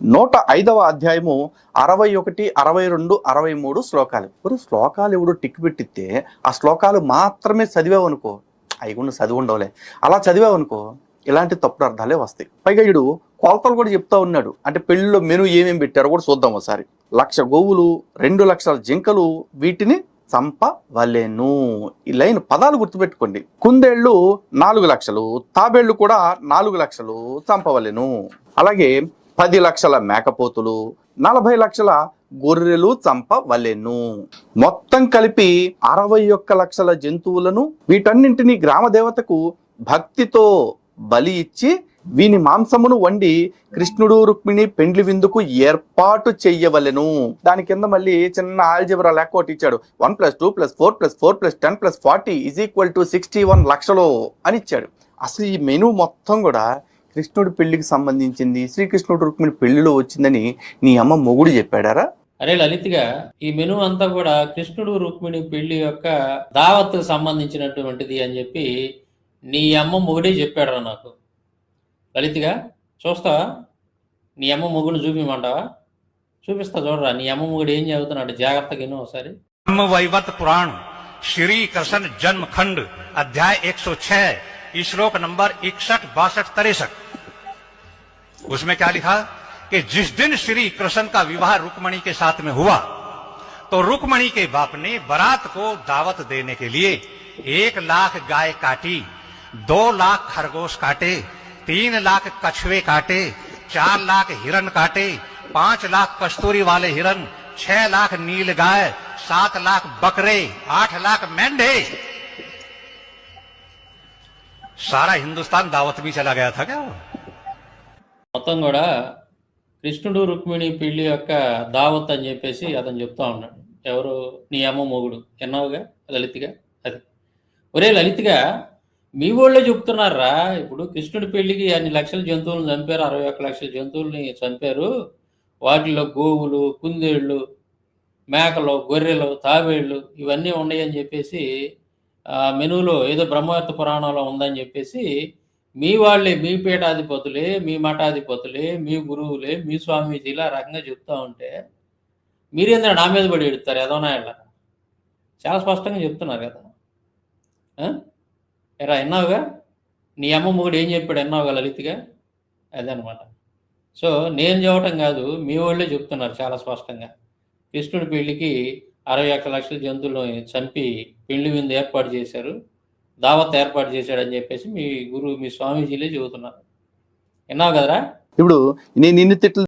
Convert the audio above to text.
105వ అధ్యాయము 61, 62, 63 శ్లోకాలు. ఇప్పుడు శ్లోకాలు ఎవడు టిక్ పెట్టిస్తే ఆ శ్లోకాలు మాత్రమే చదివావనుకో, అవి కూడా చదివి ఉండవులే, అలా చదివావనుకో ఇలాంటి తప్పుడు అర్థాలే వస్తాయి. పైగా వీడు కొలతలు కూడా చెప్తా ఉన్నాడు. అంటే పెళ్లిలో మెను ఏమేమి పెట్టారో కూడా చూద్దాం ఒకసారి. 1,00,000 గోవులు, 2,00,000 జింకలు, వీటిని చంపవలెను. ఈ లైన్ పదాలు గుర్తుపెట్టుకోండి. కుందేళ్లు 4,00,000, తాబేళ్లు కూడా 4,00,000 చంపవలెను. అలాగే 10 లక్షల మేకపోతులు, 40 లక్షల గొర్రెలు చంపవలెను. మొత్తం కలిపి 61 లక్షల జంతువులను, వీటన్నింటినీ గ్రామ దేవతకు భక్తితో బలి ఇచ్చి వీని మాంసమును వండి కృష్ణుడు రుక్మిణి పెండ్లి విందుకు ఏర్పాటు చెయ్యవలెను. దాని కింద మళ్ళీ చిన్న ఆల్జిబ్రా లెక్క ఒకటి ఇచ్చాడు. 1+2+4+4+10+40 = 61 లక్షలు అని ఇచ్చాడు. అసలు ఈ మెను మొత్తం కూడా కృష్ణుడి పెళ్లికి సంబంధించింది, శ్రీకృష్ణుడు రుక్మిణి పెళ్లిలో వచ్చిందని నీ అమ్మ మొగుడు చెప్పాడారా? అరే లలిత్గా, ఈ మెను అంతా కూడా కృష్ణుడు రుక్మిణి పెళ్లి యొక్క దావత్కు సంబంధించినటువంటిది అని చెప్పి నీ అమ్మ మొగుడే చెప్పాడరా నాకు. లలిత్గా చూస్తావా? నీ అమ్మ మొగుడిని చూపిమంటావా? చూపిస్తా, చూడరా నీ అమ్మ మొగుడు ఏం చదువుతున్నాడు, జాగ్రత్తగా విను ఒకసారి. ब्रह्मवैवर्त पुराण श्री कृष्ण जन्म खंड अध्याय 106 श्लोक नंबर 61, 62, 63। उसमें क्या लिखा कि जिस दिन श्री कृष्ण का विवाह रुक्मणी के साथ में हुआ तो रुक्मणी के बाप ने बारात को दावत देने के लिए 1 लाख गाय काटी, 2 लाख खरगोश काटे, 3 लाख कछुए काटे, 4 लाख हिरन काटे, 5 लाख कस्तूरी वाले हिरन, 6 लाख नील गाय, 7 लाख बकरे, 8 लाख मेंढे। सारा हिंदुस्तान दावत में चला गया था क्या? మొత్తం కూడా కృష్ణుడు రుక్మిణి పెళ్లి యొక్క దావత్ అని చెప్పేసి అతను చెప్తా ఉన్నాడు. ఎవరు? నీ అమ్మ మొగుడు. విన్నావుగా లలిత్గా? అది ఒరే లలిత్గా, మీ వాళ్ళే చెప్తున్నారా. ఇప్పుడు కృష్ణుడి పెళ్లికి అన్ని లక్షల జంతువులను చంపారు, 61 లక్షల జంతువుల్ని చంపారు. వాటిలో గోవులు, కుందేళ్ళు, మేకలు, గొర్రెలు, తాబేళ్ళు ఇవన్నీ ఉన్నాయని చెప్పేసి మెనూలో ఏదో బ్రహ్మవైవర్త పురాణంలో ఉందని చెప్పేసి మీ వాళ్ళే, మీ పీఠాధిపతులే, మీ మఠాధిపతులే, మీ గురువులే, మీ స్వామీజీలు ఆ రకంగా చెప్తా ఉంటే మీరేంద్ర నా మీద పడి ఎడుతారు ఎదవనాయళ్ళ. చాలా స్పష్టంగా చెప్తున్నారు కదా. ఎరా విన్నావుగా? నీ అమ్మ మొగుడు ఏం చెప్పాడు విన్నావుగా లలిత్గా? అదనమాట. సో నేను చెప్పటం కాదు, మీ వాళ్ళే చెప్తున్నారు చాలా స్పష్టంగా. కృష్ణుడి పెళ్లికి 61 లక్షల జంతువులను చంపి పెళ్లి విందు ఏర్పాటు చేశారు, దావత్ ఏర్పాటు చేశాడని చెప్పేసి మీ గురువు, మీ స్వామీజీలే చెబుతున్నారు. విన్నావు కదరా? ఇప్పుడు నేను నిన్ను తిట్లు